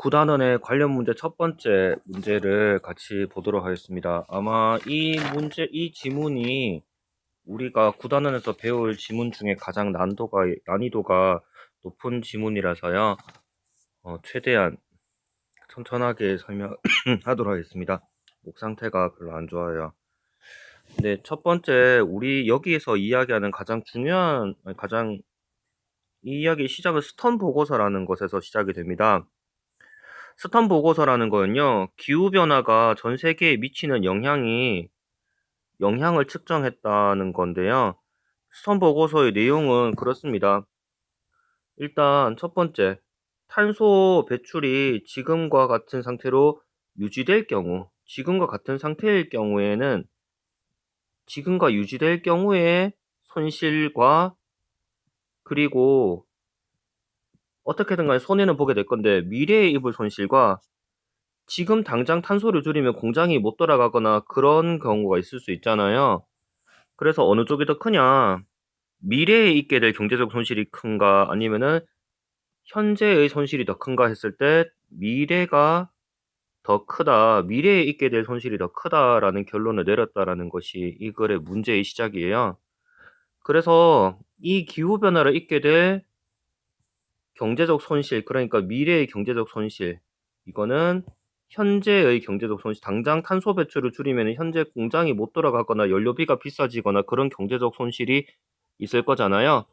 구단원의 관련 문제 첫 번째 문제를 같이 보도록 하겠습니다. 아마 이 지문이 우리가 구단원에서 배울 지문 중에 가장 난이도가 높은 지문이라서요. 최대한 천천하게 설명하도록 하겠습니다. 목 상태가 별로 안 좋아요. 네, 첫 번째, 우리 여기에서 이야기하는 이 이야기 시작은 스턴 보고서라는 것에서 시작이 됩니다. 스턴 보고서라는 거는요, 기후변화가 전 세계에 미치는 영향을 측정했다는 건데요. 스턴 보고서의 내용은 그렇습니다. 일단 첫 번째, 탄소 배출이 지금과 같은 상태로 유지될 경우, 지금과 같은 상태일 경우에는 지금과 유지될 경우에 손실과 그리고 어떻게든 간에 손해는 보게 될 건데 미래에 입을 손실과 지금 당장 탄소를 줄이면 공장이 못 돌아가거나 그런 경우가 있을 수 있잖아요. 그래서 어느 쪽이 더 크냐? 미래에 있게 될 경제적 손실이 큰가? 아니면은 현재의 손실이 더 큰가 했을 때 미래가 더 크다. 미래에 있게 될 손실이 더 크다라는 결론을 내렸다라는 것이 이 글의 문제의 시작이에요. 그래서 이 기후변화를 잊게 될 경제적 손실, 그러니까 미래의 경제적 손실, 이거는 현재의 경제적 손실, 당장 탄소 배출을 줄이면 현재 공장이 못 돌아가거나 연료비가 비싸지거나 그런 경제적 손실이 있을 거잖아요.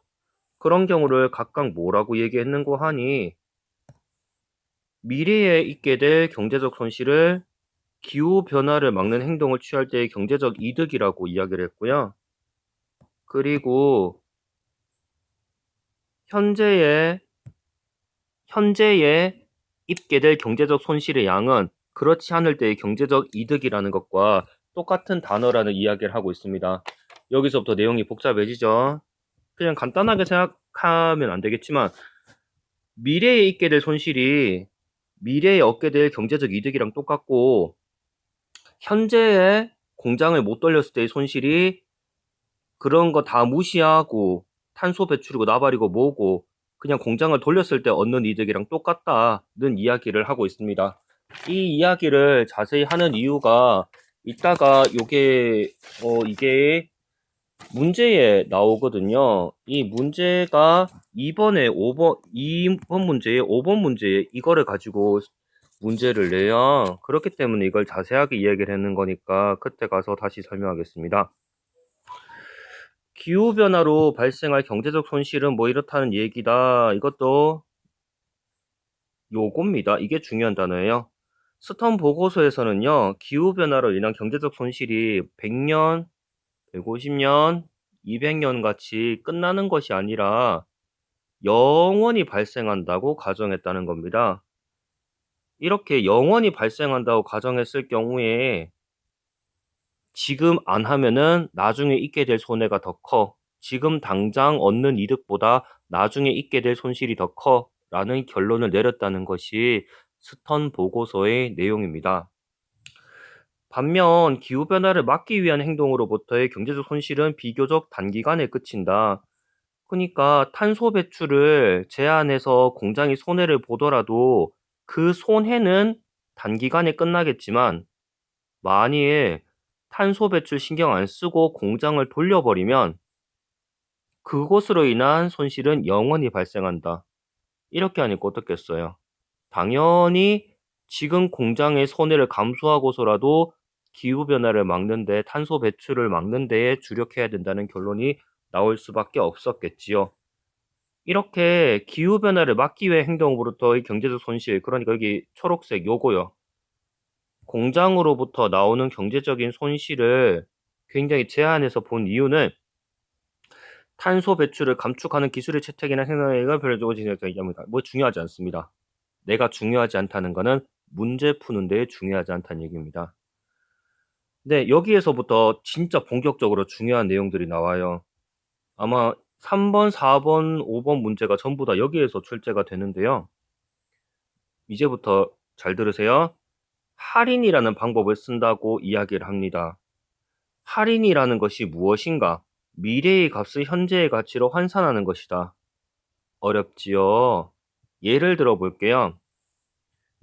그런 경우를 각각 뭐라고 얘기했는고 하니 미래에 있게 될 경제적 손실을 기후변화를 막는 행동을 취할 때의 경제적 이득이라고 이야기를 했고요. 그리고 현재에 입게 될 경제적 손실의 양은 그렇지 않을 때의 경제적 이득이라는 것과 똑같은 단어라는 이야기를 하고 있습니다. 여기서부터 내용이 복잡해지죠. 그냥 간단하게 생각하면 안 되겠지만 미래에 있게 될 손실이 미래에 얻게 될 경제적 이득이랑 똑같고 현재에 공장을 못 돌렸을 때의 손실이 그런 거 다 무시하고 탄소 배출이고 나발이고 뭐고 그냥 공장을 돌렸을 때 얻는 이득이랑 똑같다는 이야기를 하고 있습니다. 이 이야기를 자세히 하는 이유가 이따가 이게 문제에 나오거든요. 이 문제가 이번 문제에 5번 문제에 이거를 가지고 문제를 내요. 그렇기 때문에 이걸 자세하게 이야기를 하는 거니까 그때 가서 다시 설명하겠습니다. 기후변화로 발생할 경제적 손실은 뭐 이렇다는 얘기다. 이것도 요겁니다. 이게 중요한 단어예요. 스턴 보고서에서는요, 기후변화로 인한 경제적 손실이 100년, 150년, 200년 같이 끝나는 것이 아니라 영원히 발생한다고 가정했다는 겁니다. 이렇게 영원히 발생한다고 가정했을 경우에 지금 안 하면은 나중에 있게 될 손해가 더 커. 지금 당장 얻는 이득보다 나중에 있게 될 손실이 더 커. 라는 결론을 내렸다는 것이 스턴 보고서의 내용입니다. 반면 기후변화를 막기 위한 행동으로부터의 경제적 손실은 비교적 단기간에 그친다. 그러니까 탄소 배출을 제한해서 공장이 손해를 보더라도 그 손해는 단기간에 끝나겠지만 만일 탄소 배출 신경 안 쓰고 공장을 돌려버리면 그것으로 인한 손실은 영원히 발생한다. 이렇게 하니까 어떻겠어요? 당연히 지금 공장의 손해를 감수하고서라도 기후변화를 막는데 탄소 배출을 막는 데에 주력해야 된다는 결론이 나올 수밖에 없었겠지요. 이렇게 기후변화를 막기 위해 행동으로부터의 경제적 손실, 그러니까 여기 초록색 요거요. 공장으로부터 나오는 경제적인 손실을 굉장히 제한해서 본 이유는 탄소 배출을 감축하는 기술의 채택이나 생산력을 별도로 진행합니다. 뭐 중요하지 않습니다. 내가 중요하지 않다는 것은 문제 푸는 데 중요하지 않다는 얘기입니다. 네, 여기에서부터 진짜 본격적으로 중요한 내용들이 나와요. 아마 3번, 4번, 5번 문제가 전부 다 여기에서 출제가 되는데요. 이제부터 잘 들으세요. 할인이라는 방법을 쓴다고 이야기를 합니다. 할인이라는 것이 무엇인가? 미래의 값을 현재의 가치로 환산하는 것이다. 어렵지요? 예를 들어 볼게요.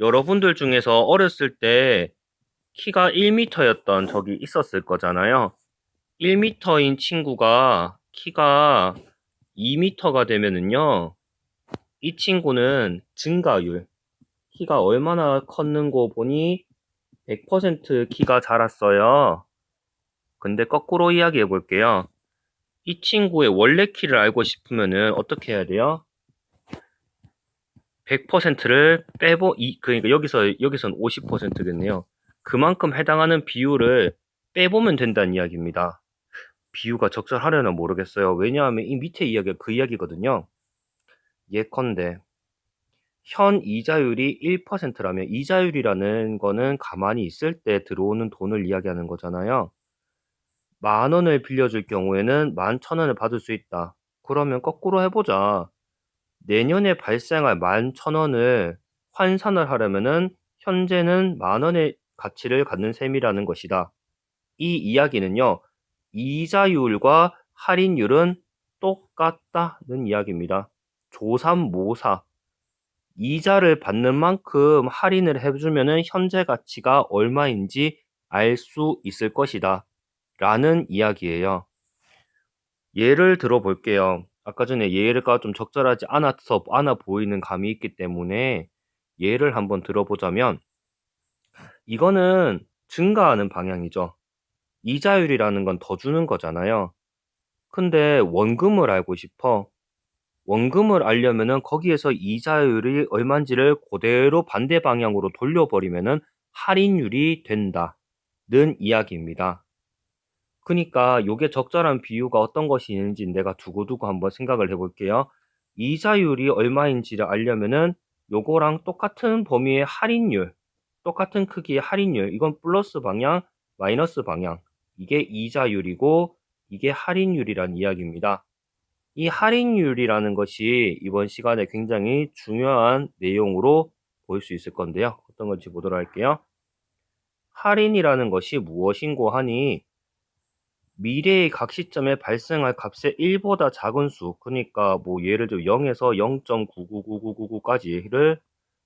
여러분들 중에서 어렸을 때 키가 1m였던 적이 있었을 거잖아요. 1m인 친구가 키가 2m가 되면은요, 이 친구는 증가율, 키가 얼마나 컸는고 보니 100% 키가 자랐어요. 근데 거꾸로 이야기해 볼게요. 이 친구의 원래 키를 알고 싶으면은 어떻게 해야 돼요? 100%를 그러니까 여기선 50%겠네요. 그만큼 해당하는 비율을 빼보면 된다는 이야기입니다. 비유가 적절하려나 모르겠어요. 왜냐하면 이 밑에 이야기가 그 이야기거든요. 예컨대 현 이자율이 1%라면 이자율이라는 거는 가만히 있을 때 들어오는 돈을 이야기하는 거잖아요. 10,000원을 빌려줄 경우에는 11,000원을 받을 수 있다. 그러면 거꾸로 해보자. 내년에 발생할 11,000원을 환산을 하려면은 현재는 10,000원의 가치를 갖는 셈이라는 것이다. 이 이야기는요, 이자율과 할인율은 똑같다는 이야기입니다. 조삼모사. 이자를 받는 만큼 할인을 해주면은 현재 가치가 얼마인지 알 수 있을 것이다. 라는 이야기예요. 예를 들어 볼게요. 아까 전에 예가 좀 적절하지 않아 보이는 감이 있기 때문에 예를 한번 들어보자면, 이거는 증가하는 방향이죠. 이자율이라는 건 더 주는 거잖아요. 근데 원금을 알고 싶어. 원금을 알려면은 거기에서 이자율이 얼마인지를 그대로 반대 방향으로 돌려버리면은 할인율이 된다는 이야기입니다. 그러니까 요게 적절한 비유가 어떤 것이 있는지 내가 두고두고 한번 생각을 해볼게요. 이자율이 얼마인지를 알려면은 요거랑 똑같은 범위의 할인율, 똑같은 크기의 할인율, 이건 플러스 방향, 마이너스 방향, 이게 이자율이고 이게 할인율이란 이야기입니다. 이 할인율이라는 것이 이번 시간에 굉장히 중요한 내용으로 볼 수 있을 건데요. 어떤 건지 보도록 할게요. 할인이라는 것이 무엇인고 하니 미래의 각 시점에 발생할 값의 1보다 작은 수, 그러니까 뭐 예를 들어 0에서 0.999999까지를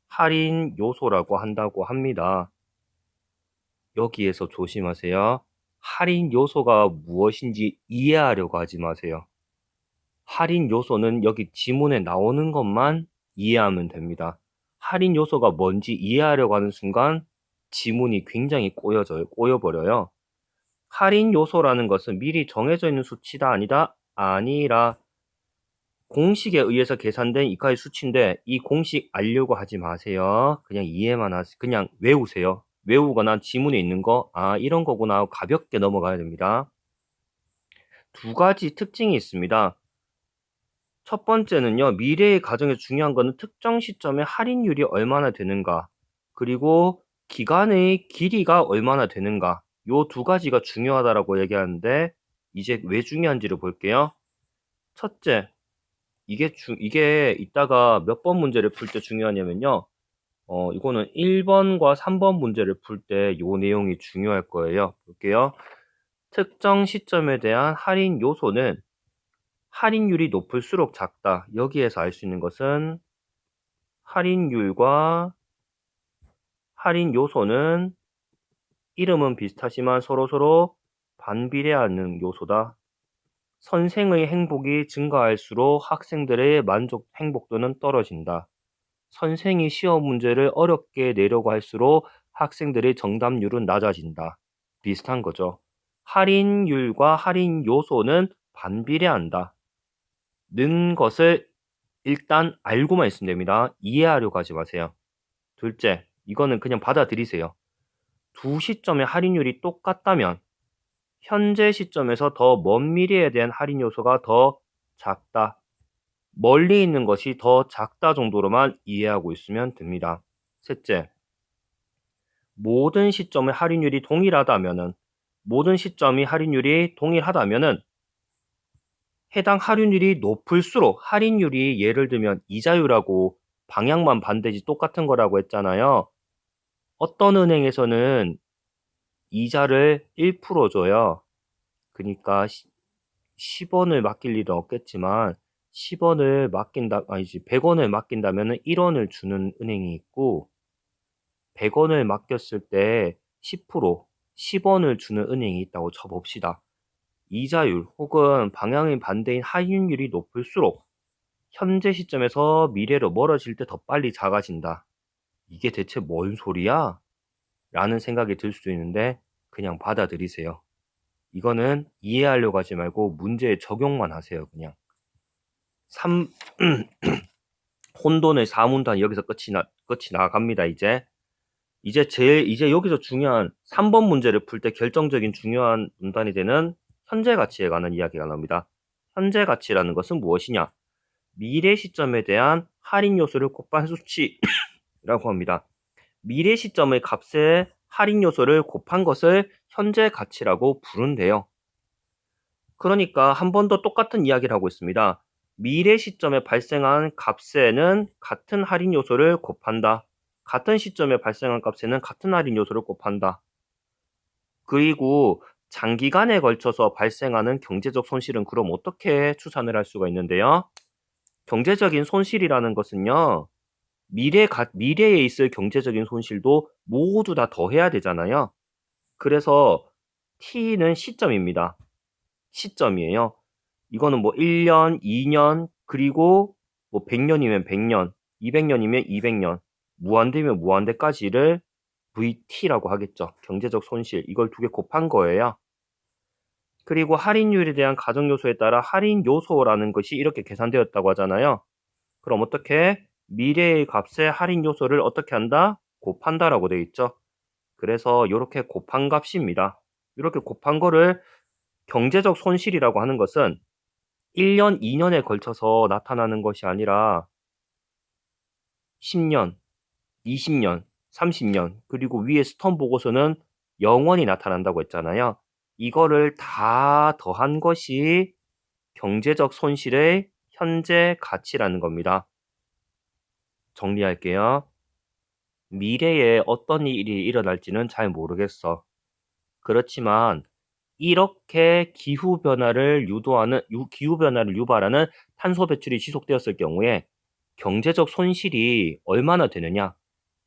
할인 요소라고 한다고 합니다. 여기에서 조심하세요. 할인 요소가 무엇인지 이해하려고 하지 마세요. 할인 요소는 여기 지문에 나오는 것만 이해하면 됩니다. 할인 요소가 뭔지 이해하려고 하는 순간 지문이 굉장히 꼬여버려요. 할인 요소라는 것은 미리 정해져 있는 수치다 아니다? 아니라 공식에 의해서 계산된 이까지 수치인데 이 공식 알려고 하지 마세요. 그냥 이해만 하세요. 그냥 외우세요. 외우거나 지문에 있는 거, 아, 이런 거구나 하고 가볍게 넘어가야 됩니다. 두 가지 특징이 있습니다. 첫 번째는요, 미래의 가정에서 중요한 거는 특정 시점에 할인율이 얼마나 되는가, 그리고 기간의 길이가 얼마나 되는가, 요 두 가지가 중요하다라고 얘기하는데, 이제 왜 중요한지를 볼게요. 첫째, 이게 이따가 몇 번 문제를 풀 때 중요하냐면요, 이거는 1번과 3번 문제를 풀 때 요 내용이 중요할 거예요. 볼게요. 특정 시점에 대한 할인 요소는 할인율이 높을수록 작다. 여기에서 알 수 있는 것은 할인율과 할인 요소는 이름은 비슷하지만 서로서로 반비례하는 요소다. 선생의 행복이 증가할수록 학생들의 행복도는 떨어진다. 선생이 시험 문제를 어렵게 내려고 할수록 학생들의 정답률은 낮아진다. 비슷한 거죠. 할인율과 할인 요소는 반비례한다. 는 것을 일단 알고만 있으면 됩니다. 이해하려고 하지 마세요. 둘째, 이거는 그냥 받아들이세요. 두 시점의 할인율이 똑같다면 현재 시점에서 더 먼 미래에 대한 할인 요소가 더 작다. 멀리 있는 것이 더 작다 정도로만 이해하고 있으면 됩니다. 셋째, 모든 시점의 할인율이 동일하다면은 모든 시점이 할인율이 동일하다면은 해당 할인율이 높을수록 할인율이 예를 들면 이자율하고 방향만 반대지 똑같은 거라고 했잖아요. 어떤 은행에서는 이자를 1% 줘요. 그러니까 10원을 맡길 일은 없겠지만 10원을 맡긴다 아니지 100원을 맡긴다면 1원을 주는 은행이 있고 100원을 맡겼을 때 10%, 10원을 주는 은행이 있다고 쳐봅시다. 이자율 혹은 방향이 반대인 할인율이 높을수록 현재 시점에서 미래로 멀어질 때 더 빨리 작아진다. 이게 대체 뭔 소리야? 라는 생각이 들 수도 있는데 그냥 받아들이세요. 이거는 이해하려고 하지 말고 문제에 적용만 하세요. 그냥 3 혼돈의 4문단 여기서 끝이 나갑니다. 이제 여기서 중요한 3번 문제를 풀 때 결정적인 중요한 문단이 되는 현재 가치에 관한 이야기가 나옵니다. 현재 가치라는 것은 무엇이냐? 미래 시점에 대한 할인 요소를 곱한 수치라고 합니다. 미래 시점의 값에 할인 요소를 곱한 것을 현재 가치라고 부른대요. 그러니까 한 번 더 똑같은 이야기를 하고 있습니다. 미래 시점에 발생한 값에는 같은 할인 요소를 곱한다. 같은 시점에 발생한 값에는 같은 할인 요소를 곱한다. 그리고 장기간에 걸쳐서 발생하는 경제적 손실은 그럼 어떻게 추산을 할 수가 있는데요? 경제적인 손실이라는 것은요, 미래에 있을 경제적인 손실도 모두 다 더해야 되잖아요. 그래서 T는 시점입니다. 시점이에요. 이거는 뭐 1년, 2년, 그리고 뭐 100년이면 100년, 200년이면 200년, 무한대면 무한대까지를 VT라고 하겠죠. 경제적 손실. 이걸 두 개 곱한 거예요. 그리고 할인율에 대한 가정 요소에 따라 할인 요소라는 것이 이렇게 계산되었다고 하잖아요. 그럼 어떻게? 미래의 값에 할인 요소를 어떻게 한다? 곱한다라고 되어 있죠. 그래서 이렇게 곱한 값입니다. 이렇게 곱한 거를 경제적 손실이라고 하는 것은 1년, 2년에 걸쳐서 나타나는 것이 아니라 10년, 20년, 30년, 그리고 위에 스톤 보고서는 영원히 나타난다고 했잖아요. 이거를 다 더한 것이 경제적 손실의 현재 가치라는 겁니다. 정리할게요. 미래에 어떤 일이 일어날지는 잘 모르겠어. 그렇지만 이렇게 기후변화를 유발하는 탄소 배출이 지속되었을 경우에 경제적 손실이 얼마나 되느냐?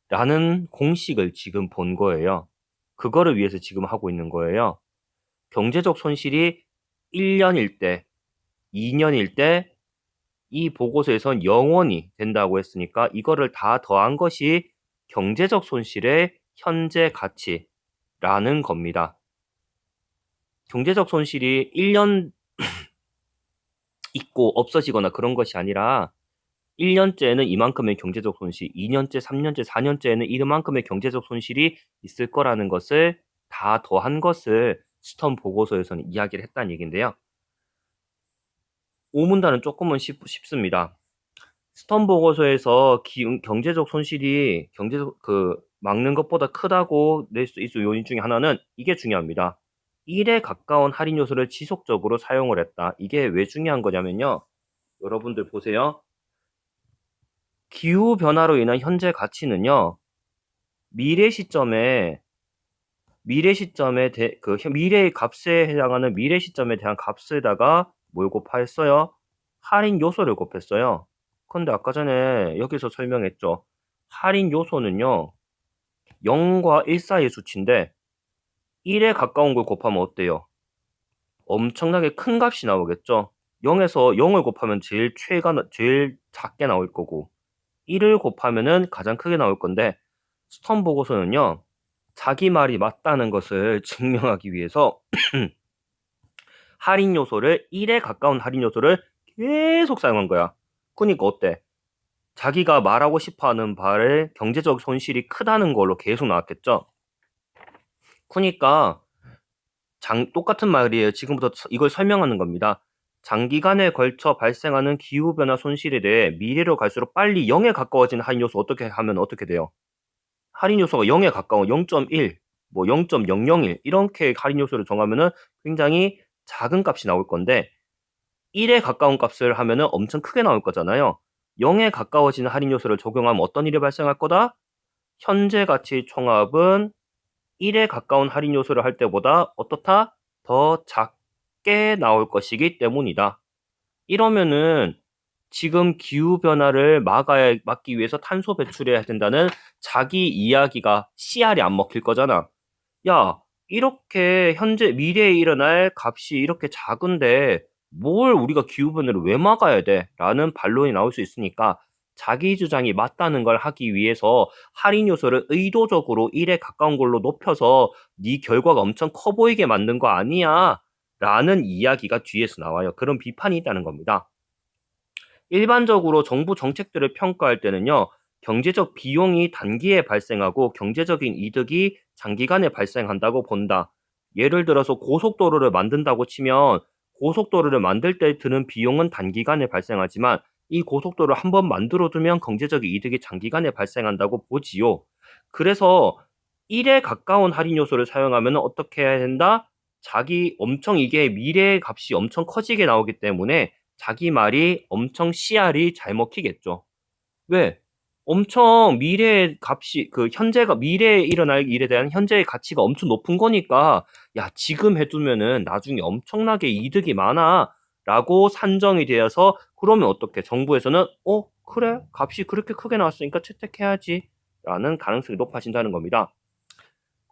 라는 공식을 지금 본 거예요. 그거를 위해서 지금 하고 있는 거예요. 경제적 손실이 1년일 때, 2년일 때 이 보고서에선 영원히 된다고 했으니까 이거를 다 더한 것이 경제적 손실의 현재 가치라는 겁니다. 경제적 손실이 1년 있고 없어지거나 그런 것이 아니라 1년째에는 이만큼의 경제적 손실, 2년째, 3년째, 4년째에는 이만큼의 경제적 손실이 있을 거라는 것을 다 더한 것을 스턴 보고서에서는 이야기를 했다는 얘기인데요. 5문단은 조금은 쉽습니다. 스턴 보고서에서 경제적 손실이 막는 것보다 크다고 낼 수 있을 요인 중에 하나는 이게 중요합니다. 1에 가까운 할인 요소를 지속적으로 사용을 했다. 이게 왜 중요한 거냐면요. 여러분들 보세요. 기후 변화로 인한 현재 가치는요. 미래의 값에 해당하는 미래 시점에 대한 값에다가 뭘 곱했어요? 할인 요소를 곱했어요. 근데 아까 전에 여기서 설명했죠. 할인 요소는요. 0과 1 사이의 수치인데 1에 가까운 걸 곱하면 어때요? 엄청나게 큰 값이 나오겠죠. 0에서 0을 곱하면 제일 작게 나올 거고 1을 곱하면은 가장 크게 나올 건데 스턴 보고서는요. 자기 말이 맞다는 것을 증명하기 위해서 할인 요소를 1에 가까운 할인 요소를 계속 사용한 거야. 그러니까 어때? 자기가 말하고 싶어하는 바를 경제적 손실이 크다는 걸로 계속 나왔겠죠. 그러니까 똑같은 말이에요. 지금부터 이걸 설명하는 겁니다. 장기간에 걸쳐 발생하는 기후변화 손실에 대해 미래로 갈수록 빨리 0에 가까워지는 할인 요소 어떻게 하면 어떻게 돼요? 할인 요소가 0에 가까운 0.1, 뭐 0.001 이렇게 할인 요소를 정하면은 굉장히 작은 값이 나올 건데 1에 가까운 값을 하면은 엄청 크게 나올 거잖아요. 0에 가까워지는 할인 요소를 적용하면 어떤 일이 발생할 거다? 현재 가치 총합은 1에 가까운 할인 요소를 할 때보다 어떻다? 더 작게 나올 것이기 때문이다. 이러면은 지금 기후변화를 막기 위해서 탄소 배출해야 된다는 자기 이야기가 씨알이 안 먹힐 거잖아. 야, 이렇게 현재 미래에 일어날 값이 이렇게 작은데 뭘 우리가 기후변화를 왜 막아야 돼? 라는 반론이 나올 수 있으니까 자기 주장이 맞다는 걸 하기 위해서 할인 요소를 의도적으로 1에 가까운 걸로 높여서 네 결과가 엄청 커 보이게 만든 거 아니야? 라는 이야기가 뒤에서 나와요. 그런 비판이 있다는 겁니다. 일반적으로 정부 정책들을 평가할 때는요, 경제적 비용이 단기에 발생하고 경제적인 이득이 장기간에 발생한다고 본다. 예를 들어서 고속도로를 만든다고 치면 고속도로를 만들 때 드는 비용은 단기간에 발생하지만 이 고속도로를 한번 만들어두면 경제적 이득이 장기간에 발생한다고 보지요. 그래서 1에 가까운 할인 요소를 사용하면 어떻게 해야 된다? 이게 미래의 값이 엄청 커지게 나오기 때문에 자기 말이 엄청 씨알이 잘 먹히겠죠. 왜? 엄청 미래의 값이 미래에 일어날 일에 대한 현재의 가치가 엄청 높은 거니까 야, 지금 해두면은 나중에 엄청나게 이득이 많아 라고 산정이 되어서 그러면 어떻게 정부에서는 그래, 값이 그렇게 크게 나왔으니까 채택해야지 라는 가능성이 높아진다는 겁니다.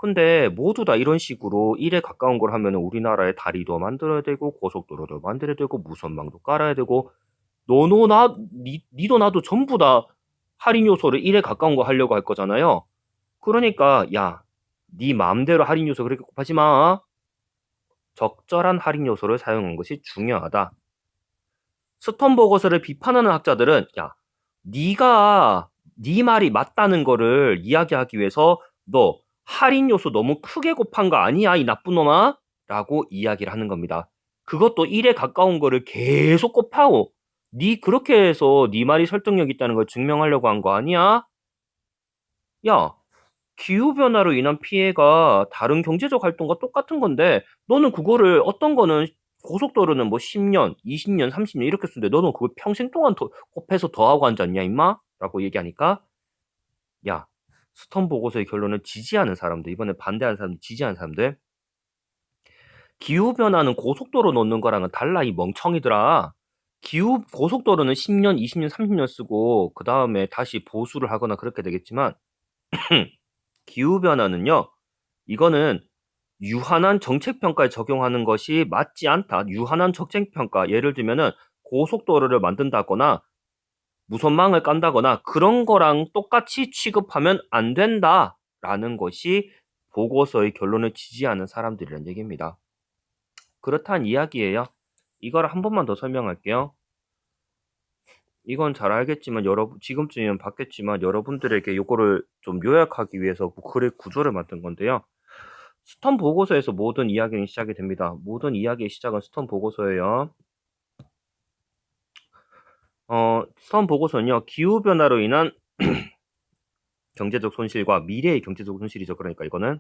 근데 모두 다 이런 식으로 1에 가까운 걸 하면 우리나라에 다리도 만들어야 되고 고속도로도 만들어야 되고 무선망도 깔아야 되고 니도 나도 전부 다 할인 요소를 1에 가까운 거 하려고 할 거잖아요. 그러니까 야, 네 마음대로 할인 요소 그렇게 곱하지 마. 적절한 할인 요소를 사용하는 것이 중요하다. 스톤버거스를 비판하는 학자들은 야, 네 말이 맞다는 거를 이야기하기 위해서 너 할인 요소 너무 크게 곱한 거 아니야, 이 나쁜 놈아? 라고 이야기를 하는 겁니다. 그것도 1에 가까운 거를 계속 곱하고 그렇게 해서 네 말이 설득력 있다는 걸 증명하려고 한 거 아니야? 야, 기후변화로 인한 피해가 다른 경제적 활동과 똑같은 건데 너는 그거를 어떤 거는 고속도로는 뭐 10년, 20년, 30년 이렇게 쓰는데 너는 그걸 평생 동안 곱해서 더하고 앉았냐 임마? 라고 얘기하니까 야, 스턴 보고서의 결론은 지지하는 사람들, 이번에 반대하는 사람들, 지지하는 사람들 기후변화는 고속도로 놓는 거랑은 달라 이 멍청이들아. 고속도로는 10년, 20년, 30년 쓰고 그 다음에 다시 보수를 하거나 그렇게 되겠지만 기후변화는요, 이거는 유한한 정책평가에 적용하는 것이 맞지 않다. 유한한 정책평가, 예를 들면은 고속도로를 만든다거나 무선망을 깐다거나 그런 거랑 똑같이 취급하면 안 된다라는 것이 보고서의 결론을 지지하는 사람들이란 얘기입니다. 그렇다는 이야기예요. 이걸 한 번만 더 설명할게요. 이건 잘 알겠지만 지금쯤이면 봤겠지만 여러분들에게 이거를 좀 요약하기 위해서 글의 구조를 만든 건데요. 스턴 보고서에서 모든 이야기는 시작이 됩니다. 모든 이야기의 시작은 스턴 보고서예요. 스턴 보고서는요, 기후변화로 인한 경제적 손실과 미래의 경제적 손실이죠. 그러니까 이거는.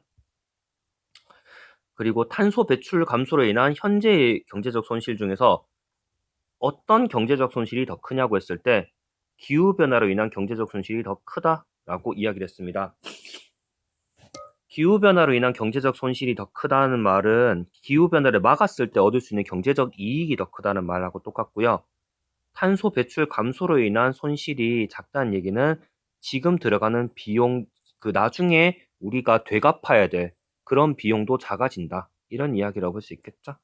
그리고 탄소 배출 감소로 인한 현재의 경제적 손실 중에서 어떤 경제적 손실이 더 크냐고 했을 때 기후변화로 인한 경제적 손실이 더 크다라고 이야기를 했습니다. 기후변화로 인한 경제적 손실이 더 크다는 말은 기후변화를 막았을 때 얻을 수 있는 경제적 이익이 더 크다는 말하고 똑같고요. 탄소 배출 감소로 인한 손실이 작다는 얘기는 지금 들어가는 비용, 나중에 우리가 되갚아야 될 그런 비용도 작아진다. 이런 이야기라고 볼 수 있겠죠.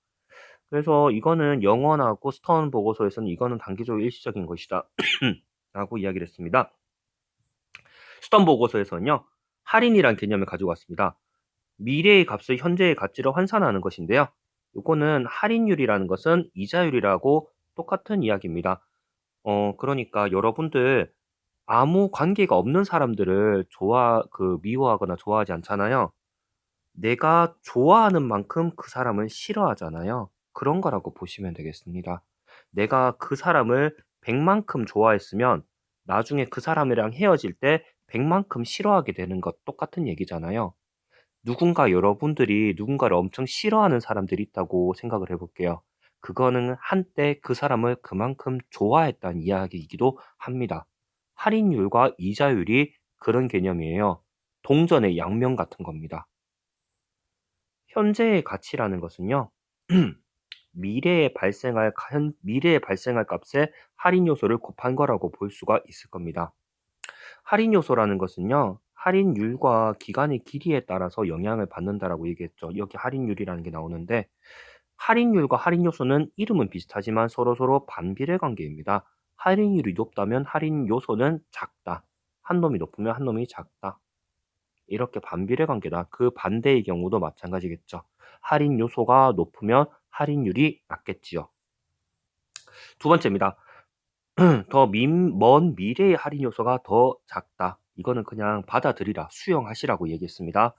그래서 이거는 영원하고 스턴 보고서에서는 이거는 단기적으로 일시적인 것이다. 라고 이야기를 했습니다. 스턴 보고서에서는요, 할인이란 개념을 가지고 왔습니다. 미래의 값을 현재의 가치로 환산하는 것인데요. 이거는 할인율이라는 것은 이자율이라고 똑같은 이야기입니다. 그러니까 여러분들 아무 관계가 없는 사람들을 미워하거나 좋아하지 않잖아요. 내가 좋아하는 만큼 그 사람을 싫어하잖아요. 그런 거라고 보시면 되겠습니다. 내가 그 사람을 100만큼 좋아했으면 나중에 그 사람이랑 헤어질 때 100만큼 싫어하게 되는 것 똑같은 얘기잖아요. 여러분들이 누군가를 엄청 싫어하는 사람들이 있다고 생각을 해볼게요. 그거는 한때 그 사람을 그만큼 좋아했다는 이야기이기도 합니다. 할인율과 이자율이 그런 개념이에요. 동전의 양면 같은 겁니다. 현재의 가치라는 것은요, 미래에 발생할 값에 할인 요소를 곱한 거라고 볼 수가 있을 겁니다. 할인 요소라는 것은요, 할인율과 기간의 길이에 따라서 영향을 받는다라고 얘기했죠. 여기 할인율이라는 게 나오는데, 할인율과 할인 요소는 이름은 비슷하지만 서로서로 반비례 관계입니다. 할인율이 높다면 할인 요소는 작다. 한 놈이 높으면 한 놈이 작다. 이렇게 반비례 관계다. 그 반대의 경우도 마찬가지겠죠. 할인 요소가 높으면 할인율이 낮겠지요. 두 번째입니다. 더 먼 미래의 할인 요소가 더 작다. 이거는 그냥 받아들이라, 수용하시라고 얘기했습니다.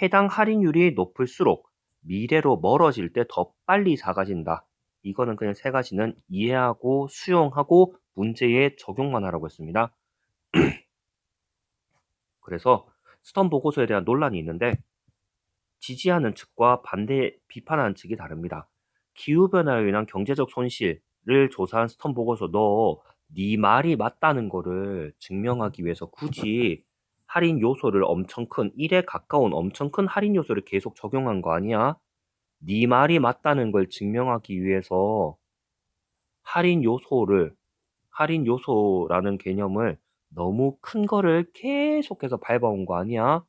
해당 할인율이 높을수록 미래로 멀어질 때 더 빨리 작아진다. 이거는 그냥 세 가지는 이해하고 수용하고 문제에 적용만 하라고 했습니다. 그래서 스턴 보고서에 대한 논란이 있는데 지지하는 측과 비판하는 측이 다릅니다. 기후변화로 인한 경제적 손실을 조사한 스턴 보고서도 네 말이 맞다는 거를 증명하기 위해서 굳이 할인 요소를 엄청 큰 1에 가까운 엄청 큰 할인 요소를 계속 적용한 거 아니야? 네 말이 맞다는 걸 증명하기 위해서 할인 요소라는 개념을 너무 큰 거를 계속해서 밟아온 거 아니야?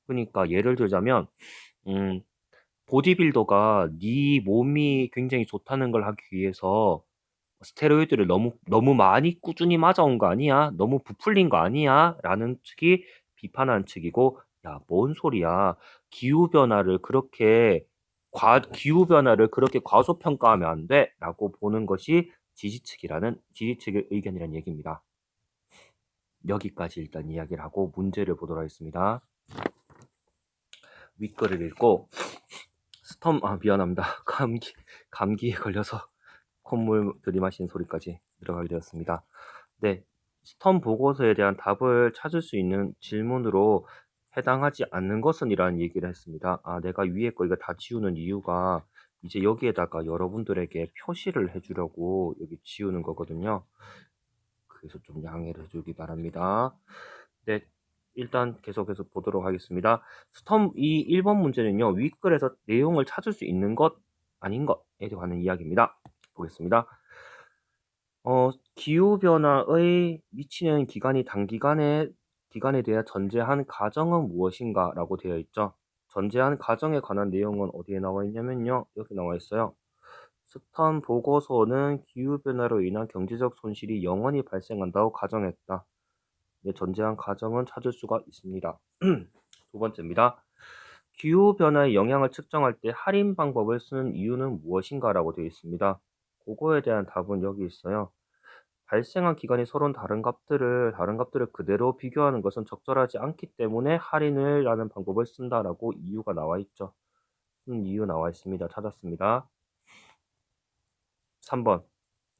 그러니까 예를 들자면 음, 보디빌더가 네 몸이 굉장히 좋다는 걸 하기 위해서 스테로이드를 너무 많이 꾸준히 맞아온 거 아니야? 너무 부풀린 거 아니야? 라는 측이 비판한 측이고, 야, 뭔 소리야. 기후변화를 그렇게 과소평가하면 안 돼. 라고 보는 것이 지지측의 의견이라는 얘기입니다. 여기까지 일단 이야기를 하고 문제를 보도록 하겠습니다. 윗글을 읽고, 미안합니다. 감기에 걸려서 콧물 들이마시는 소리까지 들어가게 되었습니다. 네, 스턴 보고서에 대한 답을 찾을 수 있는 질문으로 해당하지 않는 것은 이라는 얘기를 했습니다. 내가 위에 거 이거 다 지우는 이유가 이제 여기에다가 여러분들에게 표시를 해주려고 여기 지우는 거거든요. 그래서 좀 양해를 해주기 바랍니다. 네, 일단 계속해서 보도록 하겠습니다. 이 1번 문제는요, 윗글에서 내용을 찾을 수 있는 것, 아닌 것에 관한 이야기입니다. 보겠습니다. 기후변화의 미치는 기간에 대해 전제한 가정은 무엇인가? 라고 되어 있죠. 전제한 가정에 관한 내용은 어디에 나와 있냐면요. 여기 나와 있어요. 스턴 보고서는 기후변화로 인한 경제적 손실이 영원히 발생한다고 가정했다. 네, 전제한 가정은 찾을 수가 있습니다. 두 번째입니다. 기후변화의 영향을 측정할 때 할인 방법을 쓰는 이유는 무엇인가? 라고 되어 있습니다. 그거에 대한 답은 여기 있어요. 발생한 기간이 서로 다른 값들을 그대로 비교하는 것은 적절하지 않기 때문에 할인을 라는 방법을 쓴다라고 이유가 나와 있죠. 이유 나와 있습니다. 찾았습니다. 3번.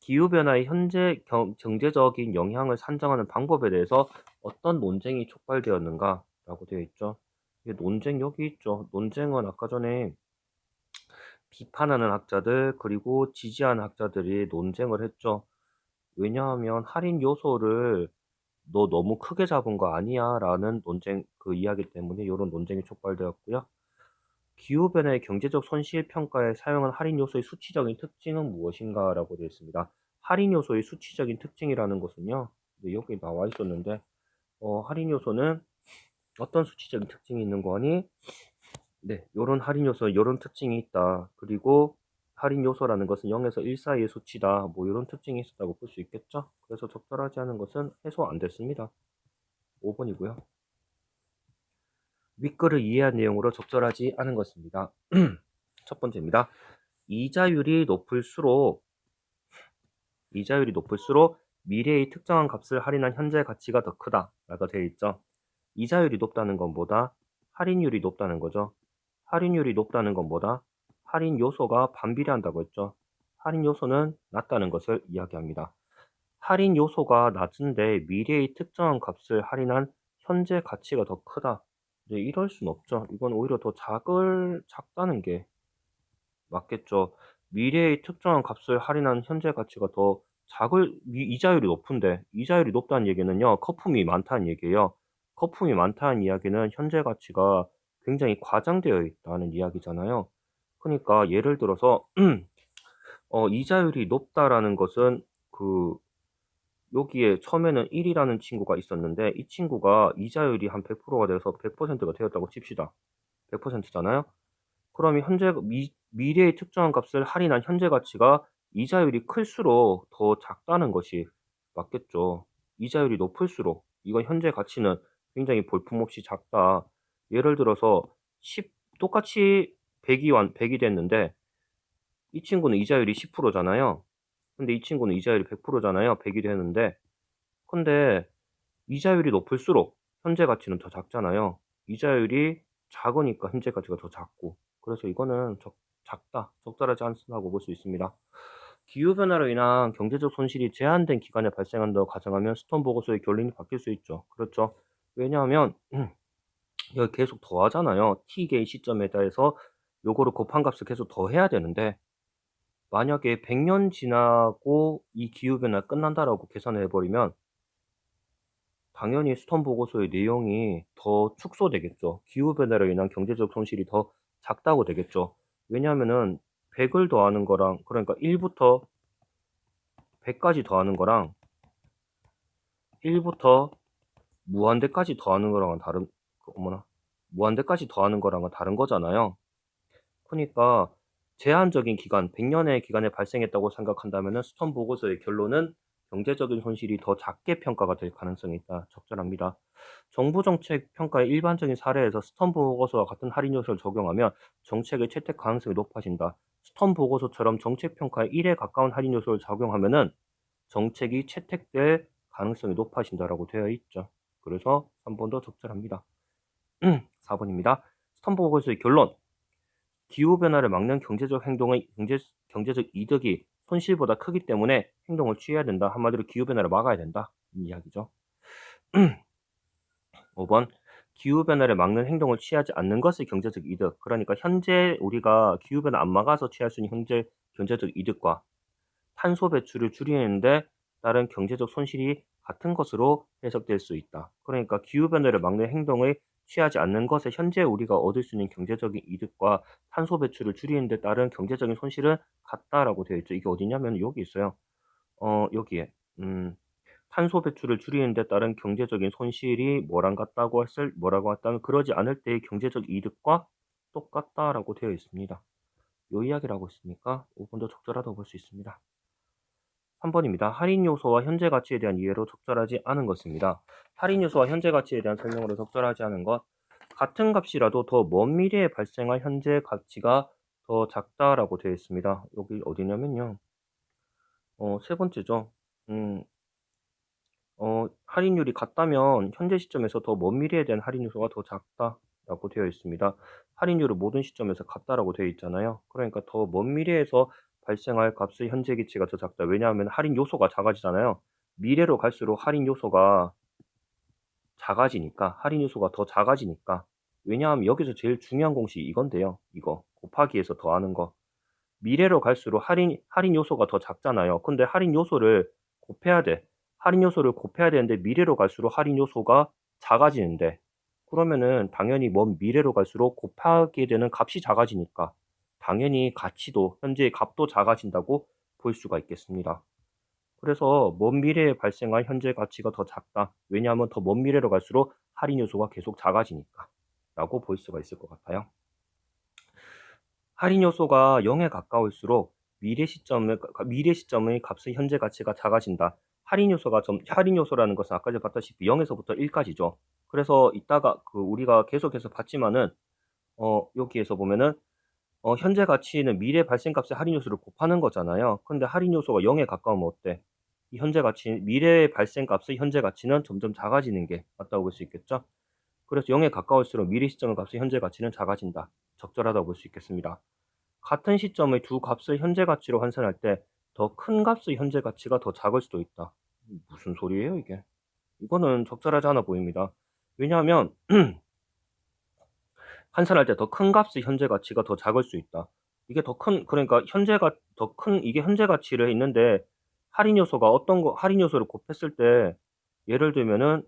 기후변화의 현재 경제적인 영향을 산정하는 방법에 대해서 어떤 논쟁이 촉발되었는가? 라고 되어 있죠. 논쟁 여기 있죠. 논쟁은 아까 전에 비판하는 학자들 그리고 지지하는 학자들이 논쟁을 했죠. 왜냐하면 할인 요소를 너 너무 크게 잡은 거 아니야? 라는 이야기 때문에 이런 논쟁이 촉발되었고요. 기후변화의 경제적 손실 평가에 사용한 할인 요소의 수치적인 특징은 무엇인가? 라고 되어 있습니다. 할인 요소의 수치적인 특징이라는 것은요, 여기 나와 있었는데, 할인 요소는 어떤 수치적인 특징이 있는 거니? 네, 요런 할인 요소는 요런 특징이 있다. 그리고 할인 요소라는 것은 0에서 1 사이의 수치다. 뭐 이런 특징이 있었다고 볼 수 있겠죠? 그래서 적절하지 않은 것은 해소 안 됐습니다. 5번이고요. 윗글을 이해한 내용으로 적절하지 않은 것입니다. 첫 번째입니다. 이자율이 높을수록 미래의 특정한 값을 할인한 현재 가치가 더 크다 라고 되어 있죠. 이자율이 높다는 건 뭐다? 할인율이 높다는 거죠. 할인율이 높다는 건 뭐다? 할인 요소가 반비례한다고 했죠. 할인 요소는 낮다는 것을 이야기합니다. 할인 요소가 낮은데 미래의 특정한 값을 할인한 현재 가치가 더 크다. 네, 이럴 순 없죠. 이건 오히려 더 작다는 게 맞겠죠. 미래의 특정한 값을 할인한 현재 가치가 더 이자율이 높은데, 이자율이 높다는 얘기는요, 거품이 많다는 얘기예요. 거품이 많다는 이야기는 현재 가치가 굉장히 과장되어 있다는 이야기잖아요. 그러니까 예를 들어서 이자율이 높다라는 것은 여기에 처음에는 1이라는 친구가 있었는데 이 친구가 이자율이 한 100%가 돼서 100%가 되었다고 칩시다. 100%잖아요. 그러면 미래의 특정한 값을 할인한 현재 가치가 이자율이 클수록 더 작다는 것이 맞겠죠. 이자율이 높을수록 이건 현재 가치는 굉장히 볼품없이 작다. 예를 들어서 똑같이 100이 됐는데 이 친구는 이자율이 10%잖아요. 근데 이 친구는 이자율이 100%잖아요. 100이 되는데 근데 이자율이 높을수록 현재 가치는 더 작잖아요. 이자율이 작으니까 현재 가치가 더 작고 그래서 이거는 작다, 적절하지 않다고 볼 수 있습니다. 기후변화로 인한 경제적 손실이 제한된 기간에 발생한다고 가정하면 스톤 보고서의 결론이 바뀔 수 있죠. 그렇죠. 왜냐하면 여기 계속 더하잖아요. T개의 시점에 대해서 요거를 곱한 값을 계속 더해야 되는데 만약에 100년 지나고 이 기후변화 끝난다라고 계산을 해버리면 당연히 스톤 보고서의 내용이 더 축소되겠죠. 기후변화로 인한 경제적 손실이 더 작다고 되겠죠. 왜냐하면은 100을 더하는 거랑 그러니까 1부터 100까지 더하는 거랑 1부터 무한대까지 더하는 거랑은 무한대까지 더하는 거랑은 다른 거잖아요. 그러니까 제한적인 기간, 100년의 기간에 발생했다고 생각한다면은 스톤 보고서의 결론은 경제적인 손실이 더 작게 평가가 될 가능성이 있다. 적절합니다. 정부 정책 평가의 일반적인 사례에서 스톤 보고서와 같은 할인 요소를 적용하면 정책의 채택 가능성이 높아진다. 스톤 보고서처럼 정책 평가에 1에 가까운 할인 요소를 적용하면은 정책이 채택될 가능성이 높아진다라고 되어 있죠. 그래서 3번도 적절합니다. 4번입니다. 스톤 보고서의 결론. 기후변화를 막는 경제적 행동의 경제적 이득이 손실보다 크기 때문에 행동을 취해야 된다. 한마디로 기후변화를 막아야 된다. 이 이야기죠. 5번 기후변화를 막는 행동을 취하지 않는 것의 경제적 이득. 그러니까 현재 우리가 기후변화 안 막아서 취할 수 있는 경제적 이득과 탄소 배출을 줄이는데 따른 경제적 손실이 같은 것으로 해석될 수 있다. 그러니까 기후변화를 막는 행동을 취하지 않는 것에 현재 우리가 얻을 수 있는 경제적인 이득과 탄소 배출을 줄이는 데 따른 경제적인 손실은 같다라고 되어 있죠. 이게 어디냐면 여기 있어요. 여기에 탄소 배출을 줄이는 데 따른 경제적인 손실이 뭐라고 했다면 그러지 않을 때의 경제적 이득과 똑같다라고 되어 있습니다. 요 이야기를 하고 있으니까 5번도 적절하다고 볼 수 있습니다. 3번입니다. 할인 요소와 현재 가치에 대한 이해로 적절하지 않은 것입니다. 할인 요소와 현재 가치에 대한 설명으로 적절하지 않은 것. 같은 값이라도 더 먼 미래에 발생할 현재 가치가 더 작다라고 되어 있습니다. 여기 어디냐면요. 세 번째죠. 음, 할인율이 같다면 현재 시점에서 더 먼 미래에 대한 할인 요소가 더 작다라고 되어 있습니다. 할인율은 모든 시점에서 같다라고 되어 있잖아요. 그러니까 더 먼 미래에서 발생할 값의 현재 가치가 더 작다. 왜냐하면 할인 요소가 작아지잖아요. 미래로 갈수록 할인 요소가 작아지니까, 할인 요소가 더 작아지니까. 왜냐하면 여기서 제일 중요한 공식이 이건데요. 이거 곱하기해서 더하는 거. 미래로 갈수록 할인 요소가 더 작잖아요. 근데 할인 요소를 곱해야 돼. 할인 요소를 곱해야 되는데 미래로 갈수록 할인 요소가 작아지는데 그러면은 당연히 먼 미래로 갈수록 곱하게 되는 값이 작아지니까 당연히 가치도 현재의 값도 작아진다고 볼 수가 있겠습니다. 그래서 먼 미래에 발생할 현재 가치가 더 작다. 왜냐하면 더 먼 미래로 갈수록 할인 요소가 계속 작아지니까 라고 볼 수가 있을 것 같아요. 할인 요소가 0에 가까울수록 미래 시점의 값의 현재 가치가 작아진다. 할인 요소라는 것은 아까 전에 봤다시피 0에서부터 1까지죠. 그래서 이따가 우리가 계속해서 봤지만은 여기에서 보면은 현재 가치는 미래 발생 값의 할인 요소를 곱하는 거잖아요. 근데 할인 요소가 0에 가까우면 어때? 이 미래 발생 값의 현재 가치는 점점 작아지는 게 맞다고 볼 수 있겠죠? 그래서 0에 가까울수록 미래 시점의 값의 현재 가치는 작아진다. 적절하다고 볼 수 있겠습니다. 같은 시점의 두 값을 현재 가치로 환산할 때 더 큰 값의 현재 가치가 더 작을 수도 있다. 무슨 소리예요, 이게? 이거는 적절하지 않아 보입니다. 왜냐하면 환산할 때 더 큰 값의 현재 가치가 더 작을 수 있다. 이게 그러니까 이게 현재 가치를 있는데 할인 요소가 할인 요소를 곱했을 때 예를 들면은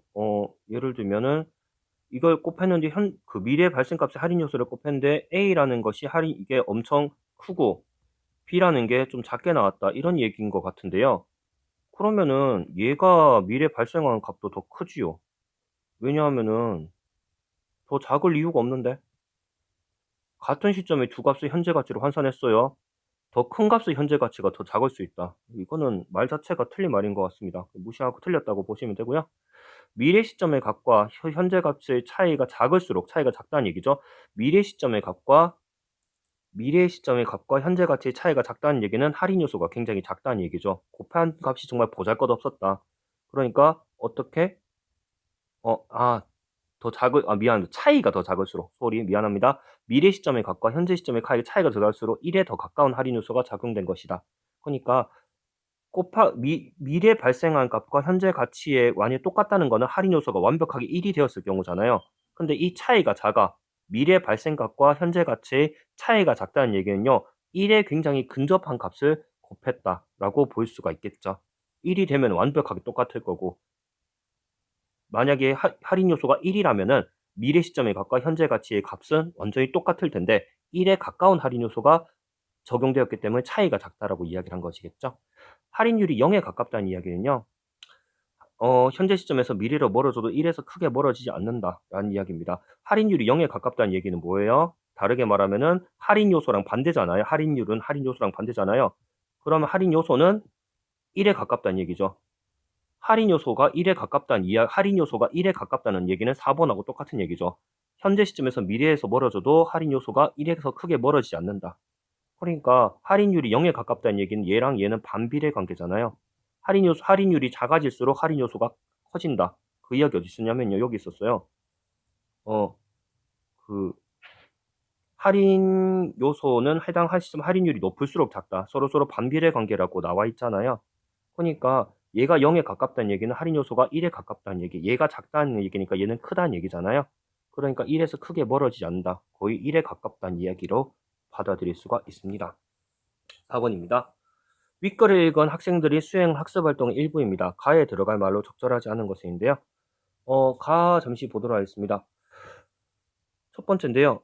이걸 곱했는데 미래 발생 값의 할인 요소를 곱했는데 A라는 것이 이게 엄청 크고 B라는 게 좀 작게 나왔다. 이런 얘기인 것 같은데요. 그러면은 얘가 미래 발생하는 값도 더 크지요. 왜냐하면은 더 작을 이유가 없는데. 같은 시점에 두 값을 현재 가치로 환산했어요. 더 큰 값의 현재 가치가 더 작을 수 있다. 이거는 말 자체가 틀린 말인 것 같습니다. 무시하고 틀렸다고 보시면 되고요. 미래 시점의 값과 현재 값의 차이가 작을수록 차이가 작다는 얘기죠. 미래 시점의 값과 현재 가치의 차이가 작다는 얘기는 할인 요소가 굉장히 작다는 얘기죠. 곱한 값이 정말 보잘것없었다. 그러니까 어떻게 미안합니다. 차이가 더 작을수록, 미안합니다. 미래 시점의 값과 현재 시점의 차이가 더 작을수록 1에 더 가까운 할인 요소가 작용된 것이다. 그러니까 미래 발생한 값과 현재 가치에 만약에 똑같다는 거는 할인 요소가 완벽하게 1이 되었을 경우잖아요. 근데 이 차이가 작아. 미래 발생 값과 현재 가치의 차이가 작다는 얘기는요. 1에 굉장히 근접한 값을 곱했다라고 볼 수가 있겠죠. 1이 되면 완벽하게 똑같을 거고, 만약에 할인 요소가 1이라면은 미래 시점의 값과 현재 가치의 값은 완전히 똑같을 텐데 1에 가까운 할인 요소가 적용되었기 때문에 차이가 작다라고 이야기를 한 것이겠죠. 할인율이 0에 가깝다는 이야기는요. 현재 시점에서 미래로 멀어져도 1에서 크게 멀어지지 않는다라는 이야기입니다. 할인율이 0에 가깝다는 얘기는 뭐예요? 다르게 말하면은 할인 요소랑 반대잖아요. 할인율은 할인 요소랑 반대잖아요. 그러면 할인 요소는 1에 가깝다는 얘기죠. 할인 요소가 1에 가깝다는 얘기는 4번하고 똑같은 얘기죠. 현재 시점에서 미래에서 멀어져도 할인 요소가 1에서 크게 멀어지지 않는다. 그러니까 할인율이 0에 가깝다는 얘기는 얘랑 얘는 반비례 관계잖아요. 할인율이 작아질수록 할인 요소가 커진다. 그 이야기 어디 있었냐면요. 여기 있었어요. 그 할인 요소는 해당 시점 할인율이 높을수록 작다. 서로 반비례 관계라고 나와 있잖아요. 그러니까 얘가 0에 가깝다는 얘기는 할인 요소가 1에 가깝다는 얘기. 얘가 작다는 얘기니까 얘는 크다는 얘기잖아요. 그러니까 1에서 크게 멀어지지 않는다. 거의 1에 가깝다는 이야기로 받아들일 수가 있습니다. 4번입니다. 윗글을 읽은 학생들이 수행 학습 활동의 일부입니다. 가에 들어갈 말로 적절하지 않은 것인데요. 가 잠시 보도록 하겠습니다. 첫 번째인데요.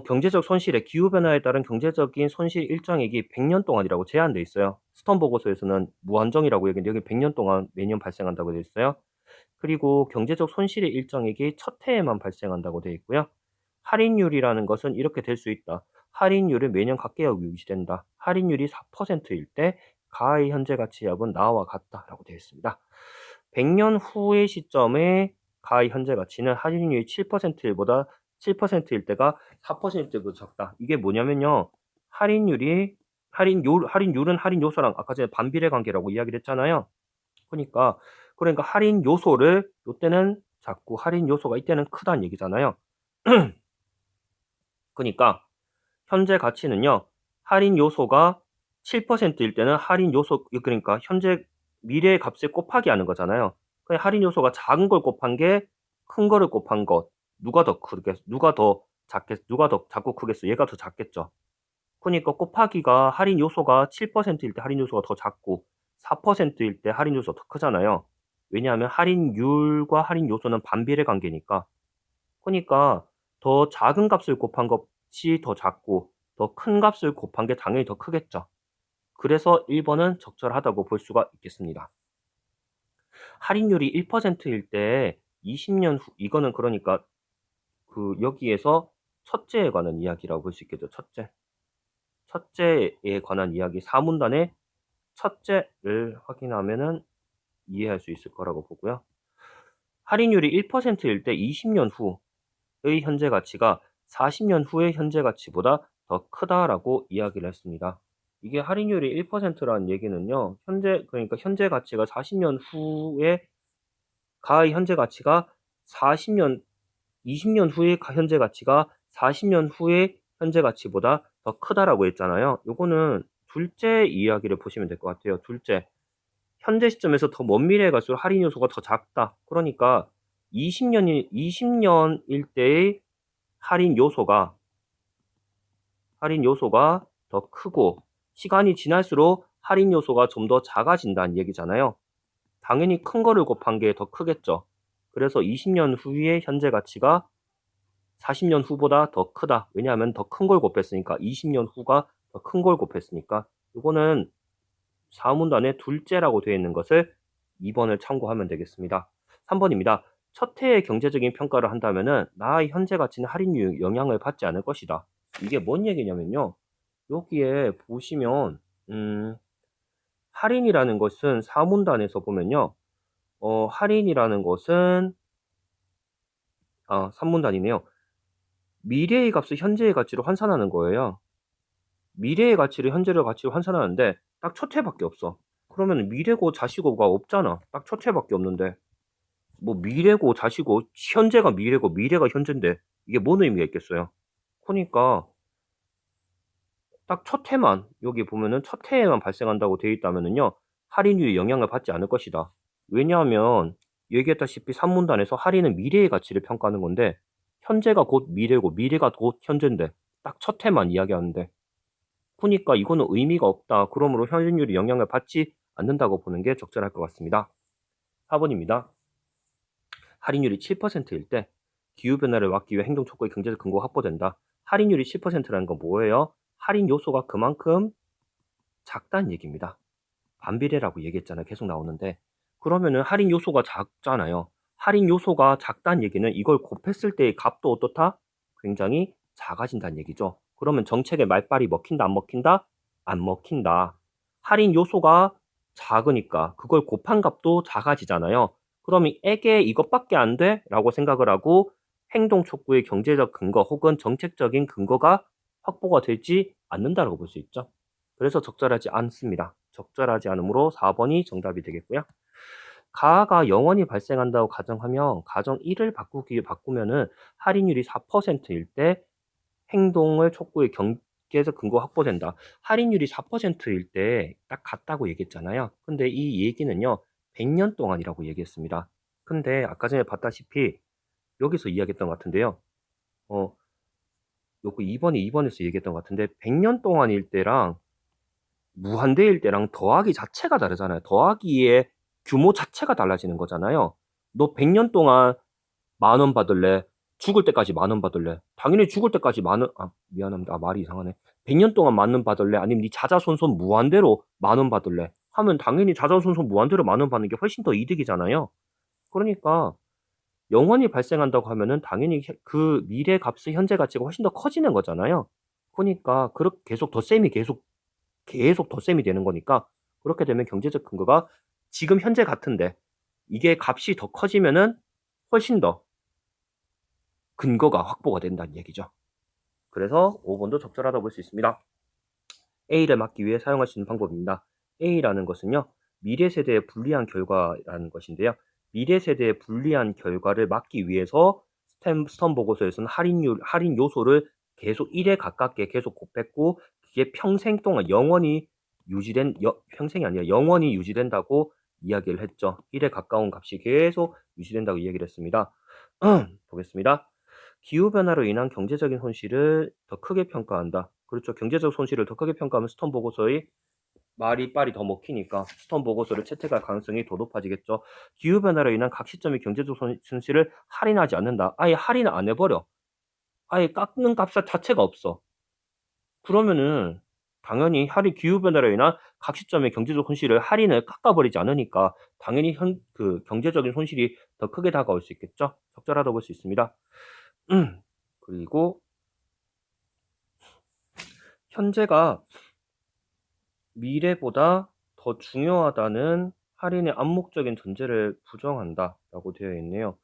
경제적 손실에 기후변화에 따른 경제적인 손실 일정액이 100년 동안이라고 제한되어 있어요. 스톤 보고서에서는 무한정이라고 얘기했는데 여기 100년 동안 매년 발생한다고 되어 있어요. 그리고 경제적 손실의 일정액이 첫 해에만 발생한다고 되어 있고요. 할인율이라는 것은 이렇게 될 수 있다. 할인율은 매년 각계하고 유지된다. 할인율이 4%일 때 가의 현재 가치압은 나와 같다라고 되어 있습니다. 100년 후의 시점에 가의 현재 가치는 할인율이 7%일 때가 4%보다 적다. 이게 뭐냐면요. 할인율은 할인 요소랑 아까 전에 반비례 관계라고 이야기를 했잖아요. 그러니까 할인 요소를 요때는 작고 할인 요소가 이때는 크다는 얘기잖아요. 그러니까 현재 가치는요. 할인 요소가 7%일 때는 할인 요소 그러니까 현재 미래 값을 곱하기 하는 거잖아요. 할인 요소가 작은 걸 곱한 게 큰 거를 곱한 것. 누가 더 작고 크겠어? 얘가 더 작겠죠. 그러니까 곱하기가 할인 요소가 7%일 때 할인 요소가 더 작고 4%일 때 할인 요소가 더 크잖아요. 왜냐하면 할인율과 할인 요소는 반비례 관계니까. 그러니까 더 작은 값을 곱한 것이 더 작고 더 큰 값을 곱한 게 당연히 더 크겠죠. 그래서 1번은 적절하다고 볼 수가 있겠습니다. 할인율이 1%일 때 20년 후 이거는 그러니까 여기에서 첫째에 관한 이야기라고 볼 수 있겠죠. 첫째에 관한 이야기 4문단의 첫째를 확인하면은 이해할 수 있을 거라고 보고요. 할인율이 1%일 때 20년 후의 현재 가치가 40년 후의 현재 가치보다 더 크다라고 이야기를 했습니다. 이게 할인율이 1%라는 얘기는요. 현재 가치가 40년 후에 가의 현재 가치가 20년 후의 현재 가치가 40년 후의 현재 가치보다 더 크다라고 했잖아요. 요거는 둘째 이야기를 보시면 될 것 같아요. 둘째. 현재 시점에서 더 먼 미래에 갈수록 할인 요소가 더 작다. 그러니까 20년일 때의 할인 요소가 더 크고 시간이 지날수록 할인 요소가 좀 더 작아진다는 얘기잖아요. 당연히 큰 거를 곱한 게 더 크겠죠. 그래서 20년 후의 현재 가치가 40년 후보다 더 크다. 왜냐하면 더 큰 걸 곱했으니까 20년 후가 더 큰 걸 곱했으니까 이거는 사문단의 둘째라고 되어 있는 것을 2번을 참고하면 되겠습니다. 3번입니다. 첫 해의 경제적인 평가를 한다면은 나의 현재 가치는 할인율 영향을 받지 않을 것이다. 이게 뭔 얘기냐면요. 여기에 보시면 할인이라는 것은 사문단에서 보면요. 할인이라는 것은 3문단이네요. 미래의 값을 현재의 가치로 환산하는 거예요. 미래의 가치를 현재의 가치로 환산하는데 딱 첫 회밖에 없어. 그러면 미래고 자시고가 없잖아. 딱 첫 회밖에 없는데 뭐 미래고 자시고 현재가 미래고 미래가 현재인데 이게 뭔 의미가 있겠어요? 그러니까 딱 첫 해만 여기 보면은 첫 해에만 발생한다고 되어 있다면은요 할인율이 영향을 받지 않을 것이다. 왜냐하면 얘기했다시피 산문단에서 할인은 미래의 가치를 평가하는 건데 현재가 곧 미래고 미래가 곧 현재인데 딱 첫 해만 이야기하는데 그러니까 이거는 의미가 없다. 그러므로 할인율이 영향을 받지 않는다고 보는 게 적절할 것 같습니다. 4번입니다. 할인율이 7%일 때 기후변화를 막기 위해 행동 촉구의 경제적 근거가 확보된다. 할인율이 7%라는 건 뭐예요? 할인 요소가 그만큼 작다는 얘기입니다. 반비례라고 얘기했잖아요. 계속 나오는데. 그러면은 할인 요소가 작잖아요. 할인 요소가 작다는 얘기는 이걸 곱했을 때의 값도 어떻다? 굉장히 작아진다는 얘기죠. 그러면 정책의 말빨이 먹힌다, 안 먹힌다? 안 먹힌다. 할인 요소가 작으니까 그걸 곱한 값도 작아지잖아요. 그러면 에게 이것밖에 안 돼? 라고 생각을 하고 행동 촉구의 경제적 근거 혹은 정책적인 근거가 확보가 되지 않는다라고 볼 수 있죠. 그래서 적절하지 않습니다. 적절하지 않으므로 4번이 정답이 되겠고요. 가가 영원히 발생한다고 가정하면 가정 1을 바꾸면은 할인율이 4%일 때 행동을 촉구의 경계에서 근거 확보된다. 할인율이 4%일 때 딱 같다고 얘기했잖아요. 근데 이 얘기는요. 100년 동안이라고 얘기했습니다. 근데 아까 전에 봤다시피 여기서 이야기했던 것 같은데요. 요거 2번에서 얘기했던 것 같은데 100년 동안일 때랑 무한대일 때랑 더하기 자체가 다르잖아요. 더하기의 규모 자체가 달라지는 거잖아요. 너 100년 동안 10,000원 받을래? 죽을 때까지 10,000원 받을래? 당연히 죽을 때까지 만원, 미안합니다. 말이 이상하네. 100년 동안 10,000원 받을래? 아니면 네 자자손손 무한대로 10,000원 받을래? 하면 당연히 자자손손 무한대로 10,000원 받는 게 훨씬 더 이득이잖아요. 그러니까 영원히 발생한다고 하면은 당연히 그 미래 값의 현재 가치가 훨씬 더 커지는 거잖아요. 그러니까 그렇게 계속 덧셈이 되는 거니까 그렇게 되면 경제적 근거가 지금 현재 같은데 이게 값이 더 커지면은 훨씬 더 근거가 확보가 된다는 얘기죠. 그래서 5번도 적절하다고 볼 수 있습니다. A를 막기 위해 사용할 수 있는 방법입니다. A라는 것은요. 미래 세대에 불리한 결과라는 것인데요. 미래 세대에 불리한 결과를 막기 위해서 스턴 보고서에서는 할인 요소를 계속 1에 가깝게 계속 곱했고 그게 평생 동안 평생이 아니라 영원히 유지된다고 이야기를 했죠. 1에 가까운 값이 계속 유지된다고 이야기를 했습니다. 보겠습니다. 기후변화로 인한 경제적인 손실을 더 크게 평가한다. 그렇죠. 경제적 손실을 더 크게 평가하면 스턴 보고서의 말이 더 먹히니까 스턴 보고서를 채택할 가능성이 더 높아지겠죠. 기후변화로 인한 각 시점의 경제적 손실을 할인하지 않는다. 아예 할인을 안 해버려. 아예 깎는 값 자체가 없어. 그러면은 당연히 기후변화로 인한 각 시점의 경제적 손실을 할인을 깎아버리지 않으니까 당연히 경제적인 손실이 더 크게 다가올 수 있겠죠. 적절하다고 볼 수 있습니다. 그리고 현재가 미래보다 더 중요하다는 할인의 암묵적인 전제를 부정한다라고 되어 있네요.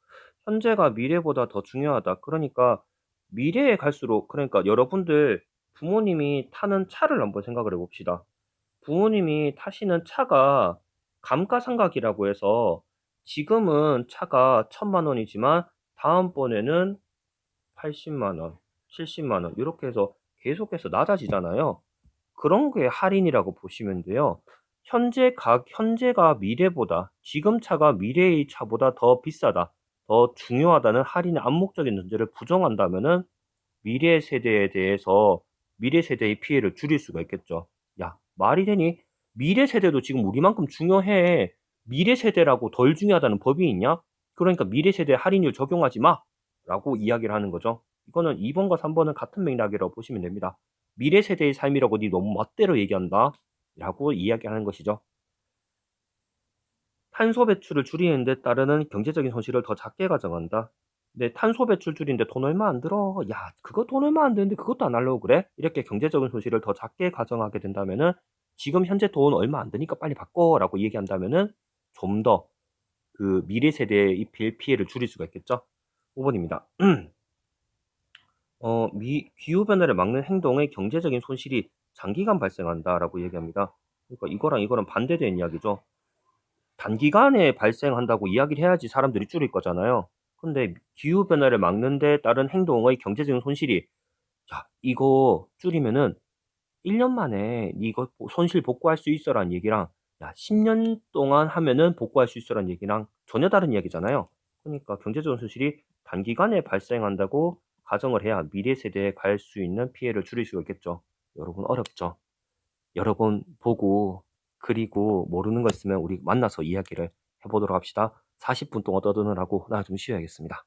현재가 미래보다 더 중요하다. 그러니까 미래에 갈수록 그러니까 여러분들 부모님이 타는 차를 한번 생각을 해봅시다. 부모님이 타시는 차가 감가상각이라고 해서 지금은 차가 1,000만 원이지만 다음번에는 80만 원, 70만 원 이렇게 해서 계속해서 낮아지잖아요. 그런 게 할인이라고 보시면 돼요. 현재가 미래보다 지금 차가 미래의 차보다 더 비싸다, 더 중요하다는 할인의 암묵적인 전제를 부정한다면은 미래 세대에 대해서 미래 세대의 피해를 줄일 수가 있겠죠. 야, 말이 되니? 미래 세대도 지금 우리만큼 중요해. 미래 세대라고 덜 중요하다는 법이 있냐? 그러니까 미래 세대 할인율 적용하지 마. 라고 이야기를 하는 거죠. 이거는 2번과 3번은 같은 맥락이라고 보시면 됩니다. 미래 세대의 삶이라고 네 너무 멋대로 얘기한다. 라고 이야기하는 것이죠. 탄소 배출을 줄이는 데 따르는 경제적인 손실을 더 작게 가정한다. 근데 탄소 배출 줄이는데 돈 얼마 안 들어. 야, 그거 돈 얼마 안 드는데 그것도 안 하려고 그래? 이렇게 경제적인 손실을 더 작게 가정하게 된다면은 지금 현재 돈 얼마 안 드니까 빨리 바꿔라고 얘기한다면은 좀 더 그 미래 세대에 입힐 피해를 줄일 수가 있겠죠. 5번입니다. 기후 변화를 막는 행동의 경제적인 손실이 장기간 발생한다라고 얘기합니다. 그러니까 이거랑 이거랑 반대되는 이야기죠. 단기간에 발생한다고 이야기를 해야지 사람들이 줄일 거잖아요. 근데 기후 변화를 막는 데 따른 행동의 경제적인 손실이 자, 이거 줄이면은 1년 만에 이거 손실 복구할 수 있어라는 얘기랑 야, 10년 동안 하면은 복구할 수 있어라는 얘기랑 전혀 다른 이야기잖아요. 그러니까 경제적인 손실이 단기간에 발생한다고 가정을 해야 미래 세대에 갈 수 있는 피해를 줄일 수가 있겠죠. 여러분 어렵죠. 여러 번 보고 그리고 모르는 거 있으면 우리 만나서 이야기를 해보도록 합시다. 40분 동안 떠드느라고 나 좀 쉬어야겠습니다.